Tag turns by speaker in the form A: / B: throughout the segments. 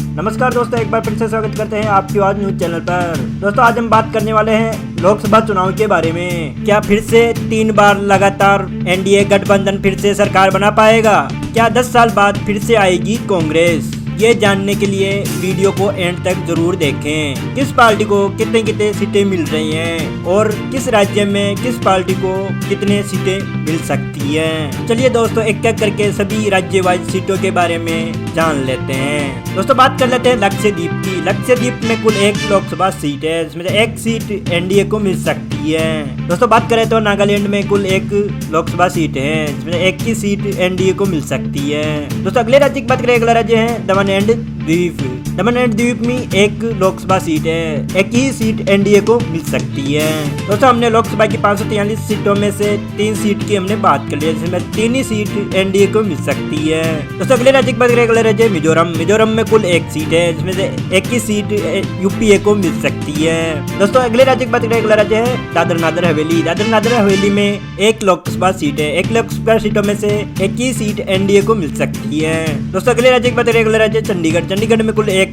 A: नमस्कार दोस्तों, एक बार फिर से स्वागत करते हैं आपकी आवाज न्यूज चैनल पर। दोस्तों आज हम बात करने वाले हैं लोकसभा चुनाव के बारे में। क्या फिर से 3 बार लगातार एनडीए गठबंधन फिर से सरकार बना पाएगा? क्या 10 साल बाद फिर से आएगी कांग्रेस? ये जानने के लिए वीडियो को एंड तक जरूर देखें। किस पार्टी को कितने कितने सीटें मिल रही हैं और किस राज्य में किस पार्टी को कितने सीटें मिल सकती हैं। चलिए दोस्तों एक एक करके सभी राज्य वाइज सीटों के बारे में जान लेते हैं। दोस्तों बात कर लेते हैं लक्षद्वीप की। लक्षद्वीप में कुल 1 लोकसभा सीट है, जिसमें से 1 सीट एनडीए को मिल सकती है। दोस्तों बात करें तो नागालैंड में कुल 1 लोकसभा सीट है, जिसमें 1 की सीट एनडीए को मिल सकती है। दोस्तों अगले राज्य की बात करें, अगला राज्य है दमन एंड द्वीप। दमन एंड द्वीप में 1 लोकसभा सीट है, 1 ही सीट एनडीए को मिल सकती है। दोस्तों हमने लोकसभा की 543 सीटों में से 3 सीट की हमने बात कर ली, जिसमें 3 ही सीट एनडीए को मिल सकती है। दोस्तों अगले राज्य की बात करें, अगला राज्य मिजोरम। मिजोरम में कुल 1 सीट है, जिसमें से 1 ही सीट यूपीए को मिल सकती है। दोस्तों अगले राज्य की बात करें, अगला राज्य है दादर नगर हवेली। दादर नगर हवेली में 1 लोकसभा सीट है, 1 लोकसभा सीटों में से 1 ही सीट एनडीए को मिल सकती है। दोस्तों अगले राज्य की बात करें, अगला राज्य चंडीगढ़। चंडीगढ़ में कुल 1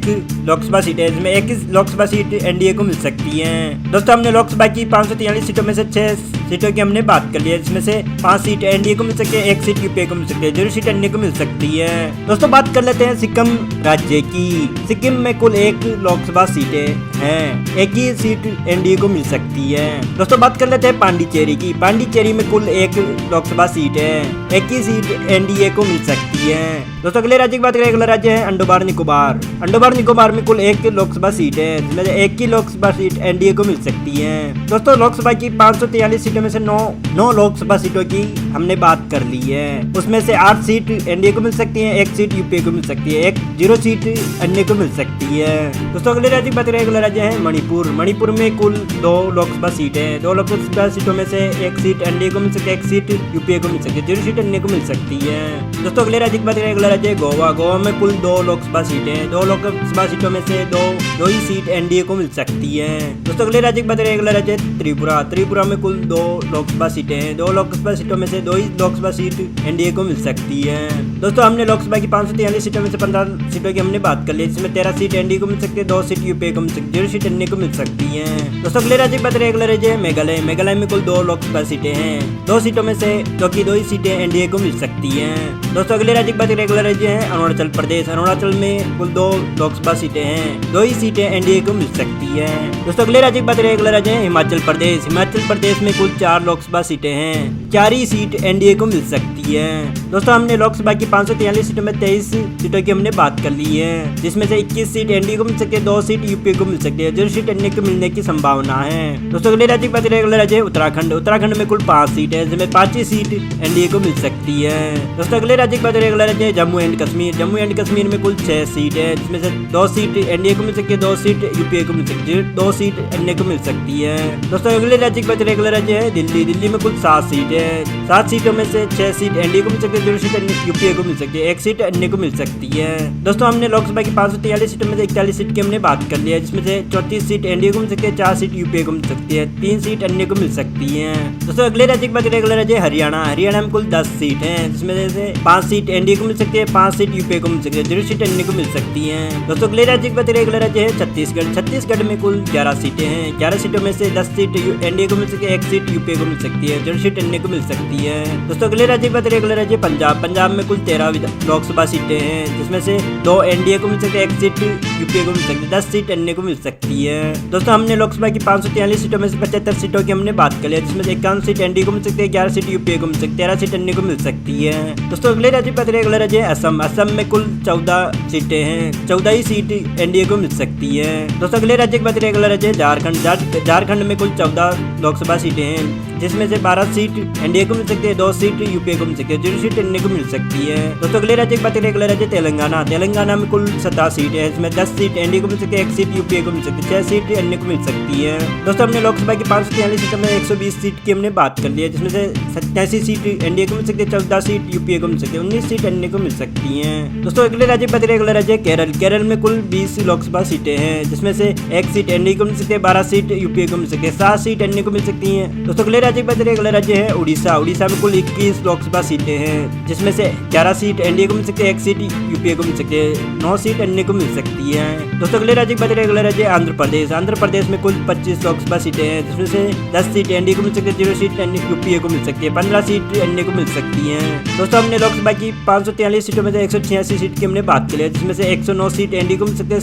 A: लोकसभा सीट है, जिसमें 1 लोकसभा सीट एनडीए को मिल सकती है। दोस्तों हमने लोकसभा की 543 सीटों में से 6 सीटों की हमने बात कर ली है, जिसमें से 5 सीट एनडीए को मिल सकती है, 1 सीट यूपीए को मिल सकती है, 0 सीट एनडीए को मिल सकती है। दोस्तों बात कर लेते हैं सिक्किम राज्य की। सिक्किम में कुल 1 लोकसभा सीटें हैं, 1 ही सीट एनडीए को मिल सकती है। दोस्तों बात कर लेते हैं पांडिचेरी की। पांडिचेरी में कुल 1 लोकसभा सीट है, 1 ही सीट एनडीए को मिल सकती है। दोस्तों अगले राज्य की बात करें, अगला राज्य है अंडमान निकोबार। अंडमान निकोबार में कुल 1 लोकसभा सीट है, जिसमें 1 ही लोकसभा सीट एनडीए को मिल सकती है। दोस्तों लोकसभा की 543 सीटों में से 9 लोकसभा सीटों की हमने बात कर ली है। उसमें से 8 सीट एनडीए को मिल सकती है, 1 सीट यूपीए को मिल सकती है, 0 सीट अन्य को मिल सकती है। दोस्तों अगले राज्य की बात करें, अगला राज्य है मणिपुर। मणिपुर में कुल 2 लोकसभा सीट है, 2 लोकसभा सीटों में से 1 सीट एनडीए को मिल सकती है, 1 सीट यूपीए को मिल सकती है, 0 सीट अन्य को मिल सकती है। दोस्तों अगले राज्य की बात करें, अगला राज्य है गोवा। गोवा में कुल 2 लोकसभा सीटें हैं, 2 लोकसभा सीटों में से 2 ही सीट एनडीए को मिल सकती है। दोस्तों अगले राज्य की बात करें, अगला राज्य है त्रिपुरा। त्रिपुरा में कुल 2 लोकसभा सीटें हैं, 2 लोकसभा सीटों में से 2 ही लोकसभा सीट एनडीए को मिल सकती है। दोस्तों हमने लोकसभा की 543 सीटों में से 15 सीटों की हमने बात कर ली, जिसमें 13 सीट एनडीए को मिल सकती है, 2 सीट यूपीए को मिल सकती है, 0 सीट एनडीए को मिल सकती है। दोस्तों अगले राज्य की बात करें, अगला राज्य है मेघालय। मेघालय में कुल 2 लोकसभा सीटें हैं, 2 सीटों में से 2 ही सीटें एनडीए को मिल सकती है। दोस्तों अगले राज्य की बात करें, अगला राज्य है अरुणाचल प्रदेश। अरुणाचल में कुल 2 लोकसभा सीटें हैं, 2 ही सीटें एनडीए को मिल सकती है। दोस्तों अगले राज्य की बात करें, अगला राज्य है हिमाचल प्रदेश। हिमाचल प्रदेश में कुल 4 लोकसभा सीटें हैं, 4 ही सीट एनडीए को मिल सकती है। दोस्तों हमने लोकसभा की 543 सीटों में 23 सीटों की हमने बात कर ली है, जिसमें से 21 सीट एनडीए को मिल सकती है, 2 सीट यूपीए को मिल सकती है, 0 सीट एनडीए को मिलने की संभावना है। दोस्तों अगले राज्य की बात करें, अगला राज्य है उत्तराखंड। उत्तराखंड में कुल 5 सीट है, जिसमें 5 ही सीट एनडीए को मिल सकती है। दोस्तों अगले राज्य की बात करें, अगला राज्य है जम्मू एंड कश्मीर। जम्मू एंड कश्मीर में कुल 6 सीट है, जिसमें से 2 सीट एनडीए को मिल सकती है, 2 सीट यूपीए को मिल सकती है, 2 सीट एनडीए को मिल सकती है। दोस्तों अगले राज्य की बात करें, अगला राज्य है दिल्ली। दिल्ली में कुल 7 सीट है, 7 सीटों में से 6 सीट एनडीए को मिल सकती है, 0 सीट यूपीए को मिल सकती है, 1 सीट अन्य को मिल सकती है। दोस्तों हमने लोकसभा की 543 सीटों में से 41 सीट की हमने बात कर ली है, जिसमें से 34 सीट एनडीए को मिल सकती है, 4 सीट यूपीए को मिल सकती है, 3 सीट अन्य को मिल सकती है। दोस्तों अगले राज्य की बात करें, अगला राज्य हरियाणा। हरियाणा में कुल 10 सीट है, जिसमें से 5 सीट एनडीए को मिल सकती है, 5 सीट यूपीए को मिल सकती है, 0 सीट अन्य को मिल सकती है। दोस्तों अगले राज्य की बात करें, अगला राज्य है छत्तीसगढ़। छत्तीसगढ़ में कुल 11 सीटें हैं, 11 सीटों में से 10 सीट एनडीए को मिल सकती है, 1 सीट यूपीए को मिल सकती है, 0 सीट अन्य को मिल सकती है। दोस्तों अगले राज्य की बात करें, अगला राज्य पंजाब। पंजाब में कुल 13 लोकसभा सीटें हैं, जिसमें से 2 एनडीए को मिल सकती है, 1 सीट यूपीए को मिल सकती है, 10 सीट अन्य को मिल सकती है। दोस्तों हमने लोकसभा की 543 सीटों में से 75 सीटों की हमने बात कर ली, जिसमें 51 सीट एनडीए को मिल सकती है, 11 सीट यूपीए को मिल सकती है, 13 सीट अन्य को मिल सकती है। दोस्तों अगले राज्य की बात करें, अगला राज्य है असम। असम में कुल 14 सीटें हैं, 14 ही सीट एनडीए को मिल सकती है। दोस्तों अगले राज्य की बात करें, अगला राज्य है झारखंड। झारखंड में कुल 14 लोकसभा सीटें हैं, जिसमें से 12 सीट एनडीए को मिल सकती है, 2 सीट यूपीए को मिल सकती है, 0 सीट एनडीए को मिल सकती है। दोस्तों अगले राज्य की बात करें, अगला राज्य तेलंगाना। तेलंगाना में कुल 17 सीट है, इसमें 10 सीट एनडीए को मिल सकती है, 1 सीट यूपीए को मिल सकती है, 6 सीट अन्य को मिल सकती है। दोस्तों हमने लोकसभा की 543 सीटों में 120 सीट की हमने बात कर ली है, जिसमें से 87 सीट एनडीए को मिल सकती है, 14 सीट यूपीए को मिल सकती है, 19 सीट अन्य को मिल सकती है। दोस्तों अगले राज्य की बात करें, अगला राज्य केरल। केरल में कुल 20 लोकसभा सीटें हैं, जिसमें से 1 सीट एनडीए को मिल सकती है, 12 सीट यूपीए को मिल सकती है, 7 सीट अन्य को मिल सकती है। दोस्तों अगले राज्य की बात करें, अगला राज्य है उड़ीसा। उड़ीसा में कुल 21 लोकसभा सीटें हैं, जिसमें से 11 सीट एनडीए को मिल सकती है, 1 सीट यूपीए को मिल सकती है, 9 सीट एनडीए को मिल सकती है। दोस्तों अगले राज्य की बात करें, अगला राज्य आंध्र प्रदेश। आंध्र प्रदेश में कुल 25 लोकसभा सीटें हैं, जिसमें से 10 सीट एनडीए को मिल सकती है, 0 सीट यूपीए को मिल सकती है, 15 सीट एनडीए को मिल सकती है। दोस्तों हमने लोकसभा की 543 सीटों में से 186 सीट की हमने बात की है, जिसमें से 109 सीट एनडीए को मिल सकती है,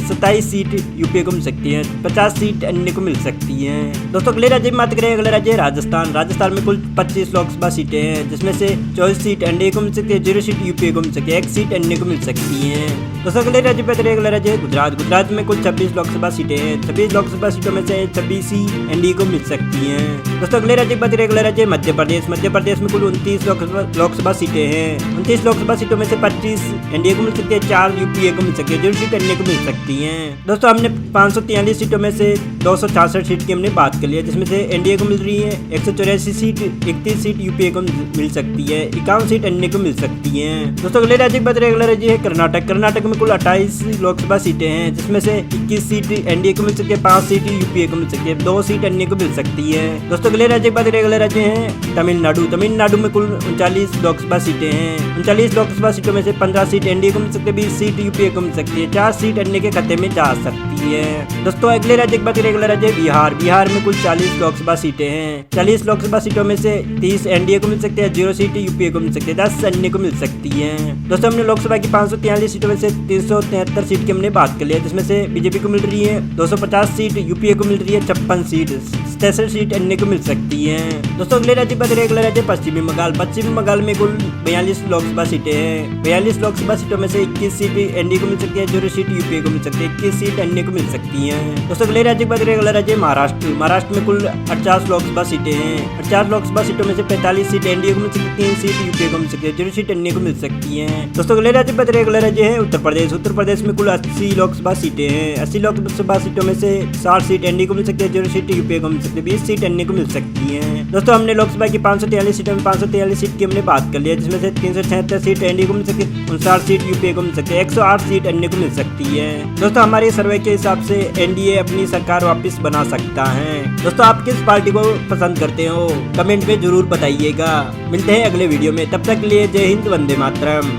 A: 27 सीट यूपीए को मिल सकती है, 50 सीट एनडीए को मिल सकती है। दोस्तों अगले राज्य में बात करें, अगला राज्य है राजस्थान। राजस्थान में कुल 25 लोकसभा सीटें हैं, जिसमें से 24 सीट एनडीए को मिल सकती है, 0 सीट यूपीए को मिल सकती है, 1 सीट एनडीए को मिल सकती है। दोस्तों अगले राज्य पे अगला राज्य है गुजरात। गुजरात में कुल 26 लोकसभा सीटें हैं, 26 लोकसभा सीटों में से 26 ही एनडीए को मिल सकती हैं। दोस्तों अगले राज्य की अगला राज्य है मध्य प्रदेश। मध्य प्रदेश में कुल 29 लोकसभा सीटें हैं, 29 लोकसभा सीटों में से 25 एनडीए को मिल सकती है, 4 यूपीए को मिल सकती है, 0 सीट एनडीए को मिल सकती है। दोस्तों हमने 543 सीटों में से 266 सीट की हमने बात कर लिया, जिसमें से एनडीए को मिल रही है 184 सीट, 31 सीट यूपीए को मिल सकती है, 51 सीट एनडीए को मिल सकती है। दोस्तों अगले राज्य की अगला राज्य है कर्नाटक। कर्नाटक में कुल 28 लोकसभा सीटें हैं, जिसमें से 21 सीट एनडीए को मिल सकती है, 5 सीट यूपीए को मिल सकती है, 2 सीट एनडीए को मिल सकती है। दोस्तों अगले राज्य की अगला राज्य है तमिलनाडु। तमिलनाडु में कुल 39 लोकसभा सीटें हैं, 39 लोकसभा सीटों में से 15 सीट एनडीए को मिल सकती है, 20 सीट यूपीए को मिल सकती है, 4 सीट एनडीए के खाते में जा सकती है। दोस्तों अगले राज्य की अगला राज्य बिहार। बिहार में कुल 40 लोकसभा सीटें हैं, 40 लोकसभा सीटों में से 30 एनडीए को मिल सकती है, 0 सीट यूपीए को मिल सकती है, 10 एनडीए को मिल सकती है। दोस्तों हमने लोकसभा की 543 सीटों में से 373 सीट की हमने बात कर लिया, जिसमें से बीजेपी को मिल रही है 250 सीट, यूपीए को मिल रही है 56 सीट, 67 सीट एनडीए को मिल सकती है। दोस्तों अगले राज्य पर अगला राज्य पश्चिमी बंगाल। पश्चिमी बंगाल में कुल 42 लोकसभा सीटें हैं, 42 लोकसभा सीटों में से 21 सीट एनडीए को मिल सकती है, 0 सीट यूपीए को मिल सकती है, 21 सीट एनडीए को मिल सकती है। दोस्तों अगले राज्य पर अगला राज्य महाराष्ट्र। महाराष्ट्र में कुल 50 लोकसभा सीटें हैं, 50 लोकसभा सीटों में से 45 सीट एनडीए को मिल सकती है, 3 सीट यूपीए को मिल सकती है, 0 सीट एनडीए को मिल सकती है। दोस्तों अगले राज्य पर अगला राज्य है उत्तर प्रदेश। उत्तर प्रदेश में कुल 80 लोकसभा सीटें हैं, 80 लोकसभा सीटों में से 60 सीट एनडीए को मिल सकती है, 0 सीट यूपीए को मिल सकती है, 20 सीट एनडीए को मिल सकती है। दोस्तों हमने लोकसभा की 543 सीटों में 543 सीट की हमने बात कर लिया, जिसमें से 376 सीट एनडीए को मिल सकती है, 59 सीट यूपीए को मिल सकती है, 108 सीट एनडीए को मिल सकती है। दोस्तों हमारे सर्वे के हिसाब से एनडीए अपनी सरकार वापस बना सकता है। दोस्तों आप किस पार्टी को पसंद करते हो कमेंट में जरूर बताइएगा। मिलते हैं अगले वीडियो में, तब तक के लिए जय हिंद, वंदे मातरम।